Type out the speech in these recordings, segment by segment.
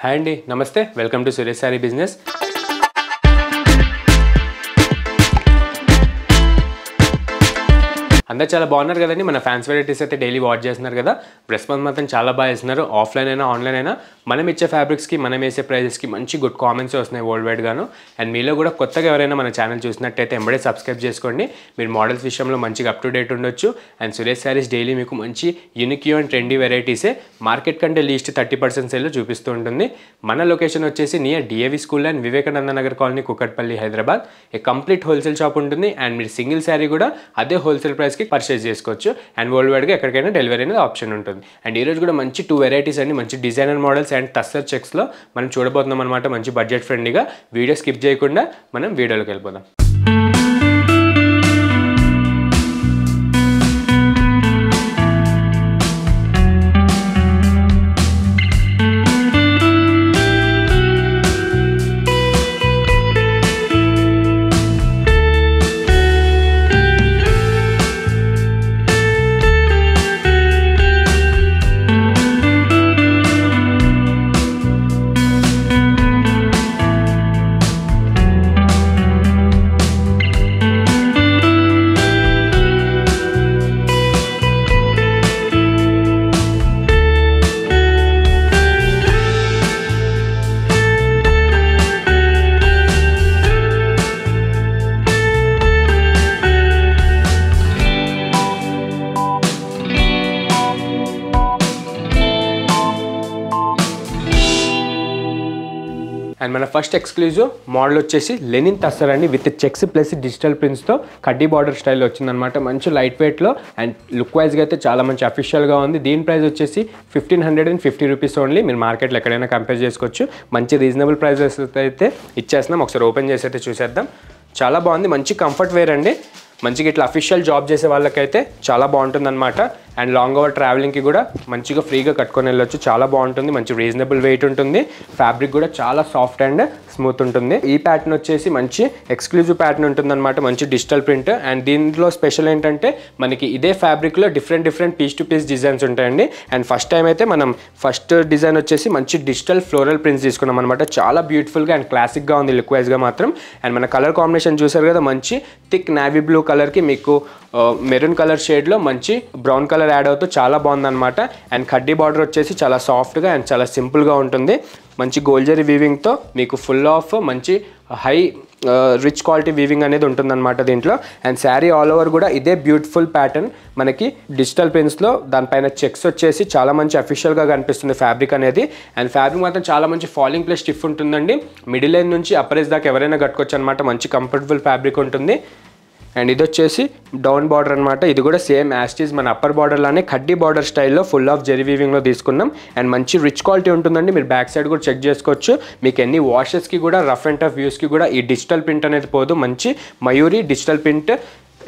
Hi అండి, నమస్తే. Welcome to Suresh sorry business. అందరూ చాలా బాగున్నారు కదండి. మన ఫ్యాన్స్ వెరైటీస్ అయితే డైలీ వాచ్ చేస్తున్నారు కదా. రెస్పాన్స్ మాత్రం చాలా బాగా ఇస్తున్నారు. ఆఫ్లైన్ అయినా ఆన్లైన్ అయినా మనం ఇచ్చే ఫ్యాబ్రిక్స్కి మనం వేసే ప్రైజెస్కి మంచి గుడ్ కామెంట్స్ వస్తున్నాయి వరల్డ్ వైడ్ గాను. అండ్ మీలో కూడా కొత్తగా ఎవరైనా మన ఛానల్ చూసినట్టయితే ఎంబడే సబ్స్క్రైబ్ చేసుకోండి. మీరు మోడల్స్ విషయంలో మంచిగా అప్ టు డేట్ ఉండొచ్చు. అండ్ సురేష్ సారీస్ డైలీ మీకు మంచి యూనిక్ అండ్ ట్రెండీ వెరైటీసే మార్కెట్ కంటే లీస్ట్ 30% సేల్లో చూపిస్తూ ఉంటుంది. మన లొకేషన్ వచ్చేసి near DAV school and Vivekananda Nagar colony, Kukatpally, Hyderabad. A complete wholesale shop ఉంటుంది. అండ్ మీరు సింగిల్ శారీ కూడా అదే హోల్సేల్ ప్రైస్కి పర్చేస్ చేసుకోవచ్చు. అండ్ వరల్డ్ వైడ్గా ఎక్కడికైనా డెలివరీ అనేది ఆప్షన్ ఉంటుంది. అండ్ ఈరోజు కూడా మంచి 2 వెరైటీస్ అండి, మంచి డిజైనర్ మోడల్స్ అండ్ టస్సర్ చెక్స్లో మనం చూడబోతున్నాం అనమాట. మంచి బడ్జెట్ ఫ్రెండ్లీగా. వీడియో స్కిప్ చేయకుండా మనం వీడియోలోకి వెళ్ళిపోదాం. అండ్ మన ఫస్ట్ ఎక్స్క్లూజివ్ మోడల్ వచ్చేసి లెనిన్ టస్సర్ అండి, విత్ చెక్స్ ప్లస్ డిజిటల్ ప్రింట్స్తో కడ్డీ బార్డర్ స్టైల్లో వచ్చిందనమాట. మంచి లైట్ వెయిట్లో అండ్ లుక్ వైజ్గా అయితే చాలా మంచి అఫీషియల్గా ఉంది. దీని ప్రైస్ వచ్చేసి 1550 రూపీస్ ఓన్లీ. మీరు మార్కెట్లో ఎక్కడైనా కంపేర్ చేసుకోవచ్చు. మంచి రీజనబుల్ ప్రైజెస్ అయితే ఇచ్చేస్తున్నాం. ఒకసారి ఓపెన్ చేసి అయితే చూసేద్దాం. చాలా బాగుంది, మంచి కంఫర్ట్ వేర్ అండి. మంచిగా ఇట్లా అఫీషియల్ జాబ్ చేసే వాళ్ళకైతే చాలా బాగుంటుంది అనమాట. అండ్ లాంగ్ అవర్ ట్రావెలింగ్కి కూడా మంచిగా ఫ్రీగా కట్టుకొని వెళ్ళొచ్చు. చాలా బాగుంటుంది, మంచి రీజనబుల్ వెయిట్ ఉంటుంది. ఫ్యాబ్రిక్ కూడా చాలా సాఫ్ట్ అండ్ స్మూత్ ఉంటుంది. ఈ ప్యాటర్న్ వచ్చేసి మంచి ఎక్స్క్లూజివ్ ప్యాటర్న్ ఉంటుంది అనమాట, మంచి డిజిటల్ ప్రింట్. అండ్ దీంట్లో స్పెషల్ ఏంటంటే మనకి ఇదే ఫ్యాబ్రిక్లో different piece to piece designs ఉంటాయండి. అండ్ ఫస్ట్ టైం అయితే మనం ఫస్ట్ డిజైన్ వచ్చేసి మంచి డిజిటల్ ఫ్లోరల్ ప్రింట్స్ తీసుకున్నాం అనమాట. చాలా బ్యూటిఫుల్గా అండ్ క్లాసిక్గా ఉంది లుక్ వైజ్గా మాత్రం. అండ్ మన కలర్ కాంబినేషన్ చూసారు కదా, మంచి థిక్ నావీ బ్లూ కలర్కి మీకు మెరూన్ కలర్ షేడ్లో మంచి బ్రౌన్ కలర్ యాడ్ అవుతూ చాలా బాగుందన్నమాట. అండ్ కడ్డీ బార్డర్ వచ్చేసి చాలా సాఫ్ట్గా అండ్ చాలా సింపుల్గా ఉంటుంది. మంచి గోల్జరీ వీవింగ్తో మీకు ఫుల్ ఆఫ్ మంచి హై రిచ్ క్వాలిటీ వీవింగ్ అనేది ఉంటుందన్నమాట దీంట్లో. అండ్ శారీ ఆల్ ఓవర్ కూడా ఇదే బ్యూటిఫుల్ ప్యాటర్న్ మనకి డిజిటల్ ప్రింట్స్లో. దానిపైన చెక్స్ వచ్చేసి చాలా మంచి అఫీషియల్గా కనిపిస్తుంది ఫ్యాబ్రిక్ అనేది. అండ్ ఫ్యాబ్రిక్ మాత్రం చాలా మంచి ఫాలింగ్ ప్లస్ స్టిఫ్ ఉంటుందండి. మిడిల్ లైన్ నుంచి అప్పర్ ఏజ్ దాకా ఎవరైనా కట్టుకోవచ్చు అనమాట. మంచి కంఫర్టబుల్ ఫ్యాబ్రిక్ ఉంటుంది. అండ్ ఇది వచ్చేసి డౌన్ బార్డర్ అనమాట. ఇది కూడా సేమ్ యాస్టీస్ మన అప్పర్ బార్డర్లానే కడ్డీ బార్డర్ స్టైల్లో ఫుల్ ఆఫ్ జెరీ వీవింగ్లో తీసుకున్నాం. అండ్ మంచి రిచ్ క్వాలిటీ ఉంటుందండి. మీరు బ్యాక్ సైడ్ కూడా చెక్ చేసుకోవచ్చు. మీకు ఎన్ని వాషెస్కి కూడా రఫ్ అండ్ టఫ్ వ్యూస్కి కూడా ఈ డిజిటల్ ప్రింట్ అనేది పోదు. మంచి మయూరి డిజిటల్ ప్రింట్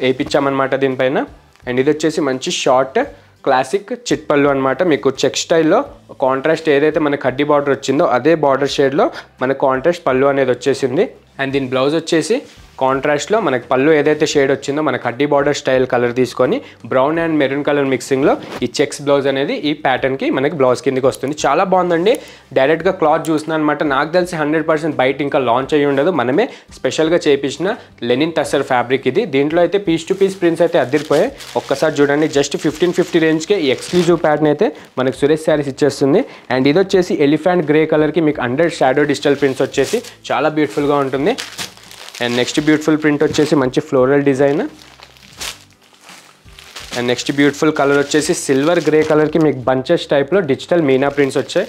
వేయించామన్నమాట దీనిపైన. అండ్ ఇది వచ్చేసి మంచి షార్ట్ క్లాసిక్ చిట్ పళ్ళు అనమాట. మీకు చెక్ స్టైల్లో కాంట్రాస్ట్ ఏదైతే మన కడ్డీ బార్డర్ వచ్చిందో అదే బార్డర్ షేడ్లో మన కాంట్రాస్ట్ పళ్ళు అనేది వచ్చేసింది. అండ్ దీని బ్లౌజ్ వచ్చేసి కాంట్రాస్ట్లో మనకి పళ్ళు ఏదైతే షేడ్ వచ్చిందో మన కడ్డీ బార్డర్ స్టైల్ కలర్ తీసుకొని బ్రౌన్ అండ్ మెరూన్ కలర్ మిక్సింగ్లో ఈ చెక్స్ బ్లౌజ్ అనేది ఈ ప్యాటర్న్కి మనకి బ్లౌజ్ కిందకి వస్తుంది. చాలా బాగుందండి. డైరెక్ట్గా క్లాత్ చూస్తున్నాను అనమాట. నాకు తెలిసి 100% బయట ఇంకా లాంచ్ అయ్యి ఉండదు. మనమే స్పెషల్గా చేయించిన లెనిన్ టస్సర్ ఫ్యాబ్రిక్ ఇది. దీంట్లో అయితే పీస్ టు పీస్ ప్రింట్స్ అయితే అదిరిపోయాయి. ఒక్కసారి చూడండి, జస్ట్ 1550 రేంజ్కే ఈ ఎక్స్క్లూజివ్ ప్యాటర్న్ అయితే మనకి సురేష్ శారీస్ ఇచ్చేస్తుంది. అండ్ ఇది వచ్చేసి ఎలిఫెంట్ గ్రే కలర్కి మీకు అండర్ షాడో డిజిటల్ ప్రింట్స్ వచ్చేసి చాలా బ్యూటిఫుల్గా ఉంటుంది. అండ్ నెక్స్ట్ బ్యూటిఫుల్ ప్రింట్ వచ్చేసి మంచి floral design. And next beautiful colour వచ్చేసి సిల్వర్ గ్రే కలర్కి మీకు బంచెస్ టైప్లో డిజిటల్ మీనా ప్రింట్స్ వచ్చాయి.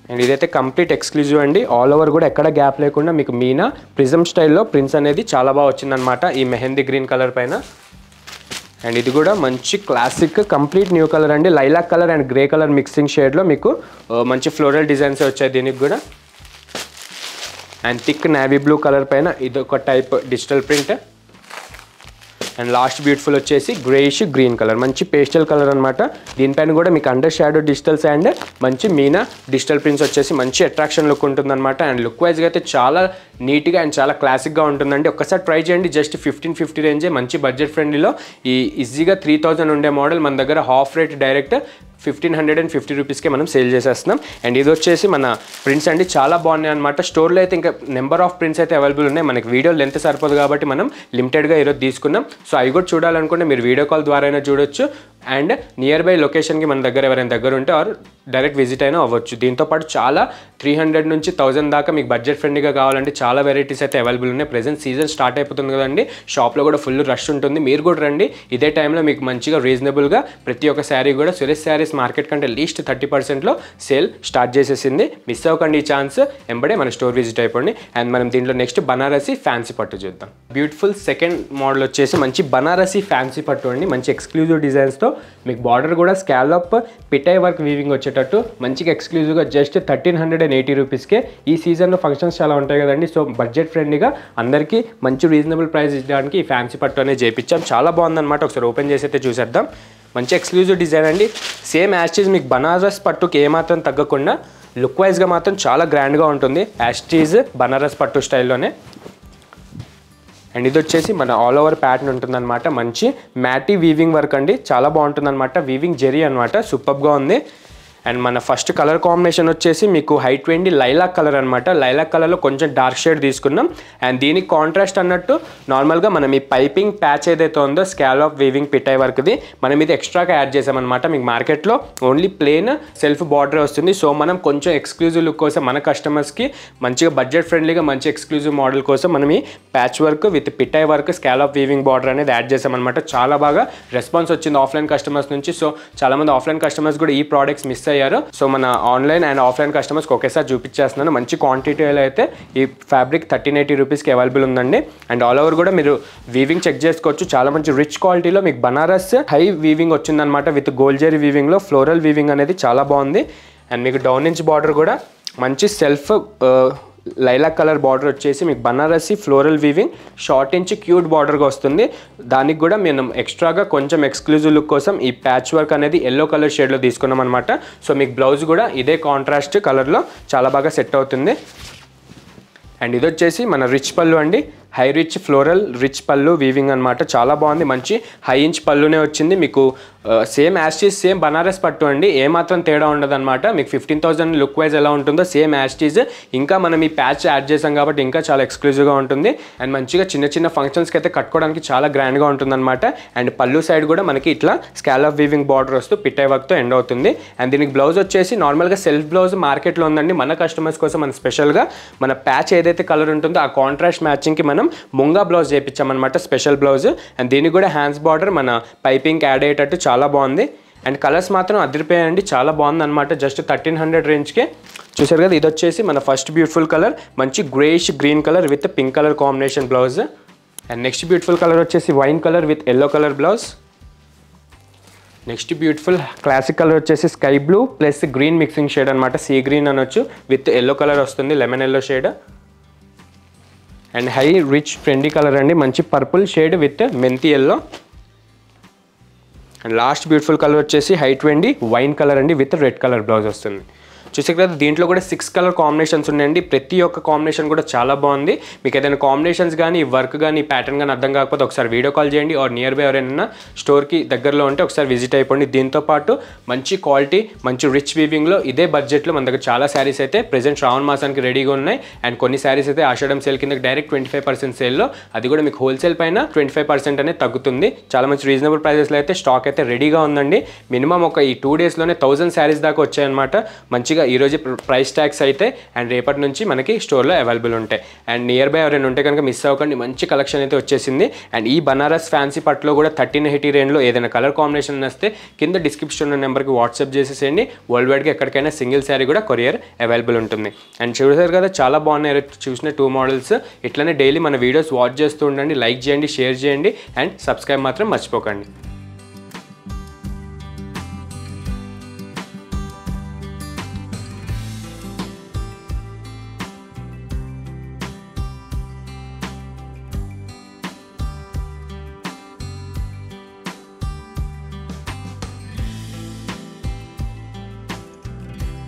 అండ్ ఇదైతే కంప్లీట్ ఎక్స్క్లూజివ్ అండి. ఆల్ ఓవర్ కూడా ఎక్కడ గ్యాప్ లేకుండా మీకు మీనా ప్రిజమ్ స్టైల్లో ప్రింట్స్ అనేది చాలా బాగా వచ్చిందనమాట ఈ మెహందీ గ్రీన్ కలర్ పైన. అండ్ ఇది కూడా మంచి క్లాసిక్ కంప్లీట్ న్యూ కలర్ అండి. Lilac colour and grey colour mixing షేడ్లో మీకు మంచి ఫ్లోరల్ డిజైన్స్ వచ్చాయి దీనికి కూడా. And thick navy blue colour పైన ఇది ఒక type digital print. And last beautiful వచ్చేసి గ్రేయిష్ గ్రీన్ కలర్, మంచి పేస్టల్ కలర్ అనమాట. దీనిపైన కూడా మీకు అండర్ షాడో డిజిటల్స్ అండ్ మంచి మీనా డిజిటల్ ప్రింట్స్ వచ్చేసి మంచి అట్రాక్షన్ లుక్ ఉంటుందన్నమాట. అండ్ లుక్ వైజ్గా అయితే చాలా నీట్గా అండ్ చాలా క్లాసిక్గా ఉంటుందండి. ఒక్కసారి ట్రై చేయండి. జస్ట్ 1550 రేంజే, మంచి బడ్జెట్ ఫ్రెండ్లీలో ఈ ఈజీగా 3000 ఉండే మోడల్ మన దగ్గర హాఫ్ రేట్ డైరెక్ట్ 1550 రూపీస్కే మనం సేల్ చేసేస్తున్నాం. అండ్ ఇది వచ్చేసి మన ప్రింట్స్ అండి, చాలా బాగున్నాయి అనమాట. స్టోర్లో అయితే ఇంకా నెంబర్ ఆఫ్ ప్రింట్స్ అయితే అవైలబుల్ ఉన్నాయి. మనకి వీడియో లెంత్ సరిపోదు కాబట్టి మనం లిమిటెడ్గా ఈరోజు తీసుకున్నాం. సో అవి కూడా చూడాలనుకుంటే మీరు వీడియో కాల్ ద్వారా అయినా చూడొచ్చు. అండ్ నియర్ బై లొకేషన్కి మన దగ్గర ఎవరైనా దగ్గర ఉంటే ఆర్ డైరెక్ట్ విజిట్ అయినా అవ్వచ్చు. దీంతోపాటు చాలా 300 నుంచి 1000 దాకా మీకు బడ్జెట్ ఫ్రెండ్లీగా కావాలంటే చాలా వెరైటీస్ అయితే అవైలబుల్ ఉన్నాయి. ప్రెజెంట్ సీజన్ స్టార్ట్ అయిపోతుంది కదండి, షాప్లో కూడా ఫుల్ రష్ ఉంటుంది. మీరు కూడా రండి, ఇదే టైంలో మీకు మంచిగా రీజనబుల్గా ప్రతి ఒక్క శారీ కూడా సురేష్ శారీస్ మార్కెట్ కంటే లీస్ట్ 30%లో సేల్ స్టార్ట్ చేసేసింది. మిస్ అవ్వకండి ఈ ఛాన్స్, ఎంబడే మన స్టోర్ విజిట్ అయిపోండి. అండ్ మనం దీంట్లో నెక్స్ట్ బనారసి ఫ్యాన్సీ పట్టు చూద్దాం. బ్యూటిఫుల్ సెకండ్ మోడల్ వచ్చేసి మంచి బనారసి ఫ్యాన్సీ పట్టు అండి, మంచి ఎక్స్క్లూజివ్ డిజైన్స్తో మీకు బార్డర్ కూడా స్కాలప్ పిటాయ్ వర్క్ వీవింగ్ వచ్చేటట్టు మంచిగా ఎక్స్క్లూజివ్గా జస్ట్ 1380 రూపీస్కే. ఈ సీజన్లో ఫంక్షన్స్ చాలా ఉంటాయి కదండి, సో బడ్జెట్ ఫ్రెండ్లీగా అందరికీ మంచి రీజనబుల్ ప్రైస్ ఇవ్వడానికి ఈ ఫ్యాన్సీ పట్టు అనేది చేయించాం. చాలా బాగుందన్నమాట. ఒకసారి ఓపెన్ చేసి అయితే చూసేద్దాం. మంచి ఎక్స్క్లూజివ్ డిజైన్ అండి, సేమ్ యాస్టీజ్ మీకు బనారస్ పట్టుకి ఏమాత్రం తగ్గకుండా లుక్ వైజ్గా మాత్రం చాలా గ్రాండ్గా ఉంటుంది. యాస్టీజ్ బనారస్ పట్టు స్టైల్లోనే. అండ్ ఇది వచ్చేసి మన ఆల్ ఓవర్ ప్యాటర్న్ ఉంటుందన్నమాట. మంచి మ్యాటీ వీవింగ్ వర్క్ అండి, చాలా బాగుంటుందన్నమాట. వీవింగ్ జెరీ అనమాట, సూపర్గా ఉంది. అండ్ మన ఫస్ట్ కలర్ కాంబినేషన్ వచ్చేసి మీకు హైట్ 20 లైలాక్ కలర్ అనమాట. లైలాక్ కలర్లో కొంచెం డార్క్ షేడ్ తీసుకున్నాం. అండ్ దీనికి కాంట్రాస్ట్ అన్నట్టు నార్మల్గా మనం ఈ పైపింగ్ ప్యాచ్ ఏదైతే ఉందో స్కాలప్ వీవింగ్ పిటాయ్ వర్క్ది మనం ఇది ఎక్స్ట్రాగా యాడ్ చేసామన్నమాట. మీకు మార్కెట్లో ఓన్లీ ప్లెయిన్ సెల్ఫ్ బార్డర్ వస్తుంది. సో మనం కొంచెం ఎక్స్క్లూజివ్ లుక్ కోసం మన కస్టమర్స్కి మంచిగా బడ్జెట్ ఫ్రెండ్లీగా మంచి ఎక్స్క్లూజివ్ మోడల్ కోసం మనం ఈ ప్యాచ్ వర్క్ విత్ పిటాయ్ వర్క్ స్కాలప్ వీవింగ్ బార్డర్ అనేది యాడ్ చేసామన్నమాట. చాలా బాగా రెస్పాన్స్ వచ్చింది ఆఫ్లైన్ కస్టమర్స్ నుంచి. సో చాలామంది ఆఫ్లైన్ కస్టమర్స్ కూడా ఈ ప్రోడక్ట్స్ మిస్ అయ్యారు. సో మన ఆన్లైన్ అండ్ ఆఫ్లైన్ కస్టమర్స్కి ఒకేసారి చూపించేస్తున్నాను. మంచి క్వాంటిటీలో అయితే ఈ ఫ్యాబ్రిక్ 1380 రూపీస్కి అవైలబుల్ ఉందండి. అండ్ ఆల్ ఓవర్ కూడా మీరు వీవింగ్ చెక్ చేసుకోవచ్చు. చాలా మంచి రిచ్ క్వాలిటీలో మీకు బనారస్ హై వీవింగ్ వచ్చిందనమాట. విత్ గోల్డ్ జెరీ వీవింగ్లో ఫ్లోరల్ వీవింగ్ అనేది చాలా బాగుంది. అండ్ మీకు డౌన్ ఇంచ్ బార్డర్ కూడా మంచి సెల్ఫ్ లైలాక్ కలర్ బార్డర్ వచ్చేసి మీకు Banarasi floral weaving short inch cute బార్డర్గా వస్తుంది. దానికి కూడా మేము ఎక్స్ట్రాగా కొంచెం ఎక్స్క్లూజివ్ లుక్ కోసం ఈ ప్యాచ్ వర్క్ అనేది ఎల్లో కలర్ షేడ్లో తీసుకున్నాం అనమాట. సో మీకు బ్లౌజ్ కూడా ఇదే కాంట్రాస్ట్ కలర్లో చాలా బాగా సెట్ అవుతుంది. అండ్ ఇది వచ్చేసి మన రిచ్ పళ్ళు అండి, హై రిచ్ ఫ్లోరల్ రిచ్ పళ్ళు వీవింగ్ అనమాట. చాలా బాగుంది, మంచి హై ఇంచ్ పళ్ళునే వచ్చింది. మీకు సేమ్ యాస్టీజ్ సేమ్ బనారస్ పట్టు అండి, ఏమాత్రం తేడా ఉండదు అనమాట. మీకు 15,000 లుక్ వైజ్ ఎలా ఉంటుందో సేమ్ యాస్టీజ్. ఇంకా మనం ఈ ప్యాచ్ యాడ్ చేసాం కాబట్టి ఇంకా చాలా ఎక్స్క్లూజివ్గా ఉంటుంది. అండ్ మంచిగా చిన్న చిన్న ఫంక్షన్స్కి అయితే కట్టుకోవడానికి చాలా గ్రాండ్గా ఉంటుందన్నమాట. అండ్ పళ్ళు సైడ్ కూడా మనకి ఇట్లా స్కాలప్ వీవింగ్ బార్డర్ వస్తూ పిటాయ్ వర్క్తో ఎండ్ అవుతుంది. అండ్ దీనికి బ్లౌజ్ వచ్చేసి నార్మల్గా సెల్ఫ్ బ్లౌజ్ మార్కెట్లో ఉందండి. మన కస్టమర్స్ కోసం మన స్పెషల్గా మన ప్యాచ్ ఏదైతే కలర్ ఉంటుందో ఆ కాంట్రాస్ట్ మ్యాచింగ్కి మనం ముంగా బ్లౌజ్ చేయించామన్నమాట, స్పెషల్ బ్లౌజ్. అండ్ దీనికి కూడా హ్యాండ్స్ బార్డర్ మన పైపింగ్ యాడ్ అయ్యేటట్టు చాలా బాగుంది. అండ్ కలర్స్ మాత్రం అదిరిపోయాయండి, చాలా బాగుంది అనమాట. జస్ట్ 1300 రేంజ్కే చూసారు కదా. ఇది వచ్చేసి మన ఫస్ట్ బ్యూటిఫుల్ కలర్, మంచి greyish green colour with pink colour combination blouse. And next beautiful colour వచ్చేసి wine colour with yellow colour blouse. Next beautiful classic colour వచ్చేసి sky blue plus green mixing shade అనమాట, sea green అనొచ్చు. With yellow colour వస్తుంది, lemon yellow shade. And high rich trendy colour అండి, మంచి purple shade with మెంతి yellow. And last beautiful colour వచ్చేసి high 20 wine colour అండి with red colour blouse వస్తుంది. చూసారు కదా, దీంట్లో కూడా 6 కలర్ కాంబినేషన్స్ ఉన్నాయండి. ప్రతి ఒక్క కాంబినేషన్ కూడా చాలా బాగుంది. మీకు ఏదైనా కాంబినేషన్స్ కానీ వర్క్ కానీ ప్యాటర్న్ కానీ అర్థం కాకపోతే ఒకసారి వీడియో కాల్ చేయండి. ఆర్ నియర్ బై ఎవరైనా స్టోర్కి దగ్గరలో ఉంటే ఒకసారి విజిట్ అయిపోండి. దీంతోపాటు మంచి క్వాలిటీ మంచి రిచ్ వీవింగ్లో ఇదే బడ్జెట్లో మన దగ్గర చాలా శారీస్ అయితే ప్రెజెంట్ శ్రావణ మాసానికి రెడీగా ఉన్నాయి. అండ్ కొన్ని శారీస్ అయితే ఆషాఢం సేల్ కింద డైరెక్ట్ 25% సేల్లో, అది కూడా మీకు హోల్సేల్ పైన 25% అనేది తగ్గుతుంది. చాలా మంచి రీజనబుల్ ప్రైజెస్లో అయితే స్టాక్ అయితే రెడీగా ఉందండి. మినిమం ఒక ఈ 2 డేస్లోనే 1000 శారీస్ దాకా వచ్చాయన్నమాట. మంచిగా ఈరోజు ప్రైస్ ట్యాగ్స్ అయితే అండ్ రేపటి నుంచి మనకి స్టోర్లో అవైలబుల్ ఉంటాయి. అండ్ నియర్ బై ఎవరైనా ఉంటే కనుక మిస్ అవ్వకండి, మంచి కలెక్షన్ అయితే వచ్చేసింది. అండ్ ఈ బనారస్ ఫ్యాన్సీ పట్టులో కూడా 1380 రేంజ్లో ఏదైనా కలర్ కాంబినేషన్ వస్తే కింద డిస్క్రిప్షన్ నెంబర్కి వాట్సాప్ చేసేసేయండి. వరల్డ్ వైడ్గా ఎక్కడికైనా సింగిల్ శారీ కూడా కొరియర్ అవైలబుల్ ఉంటుంది. అండ్ చూసారు కదా, చాలా బాగున్నాయి చూసిన 2 మోడల్స్. ఇట్లనే డైలీ మన వీడియోస్ వాచ్ చేస్తూ ఉండండి, లైక్ చేయండి, షేర్ చేయండి అండ్ సబ్స్క్రైబ్ మాత్రం మర్చిపోకండి.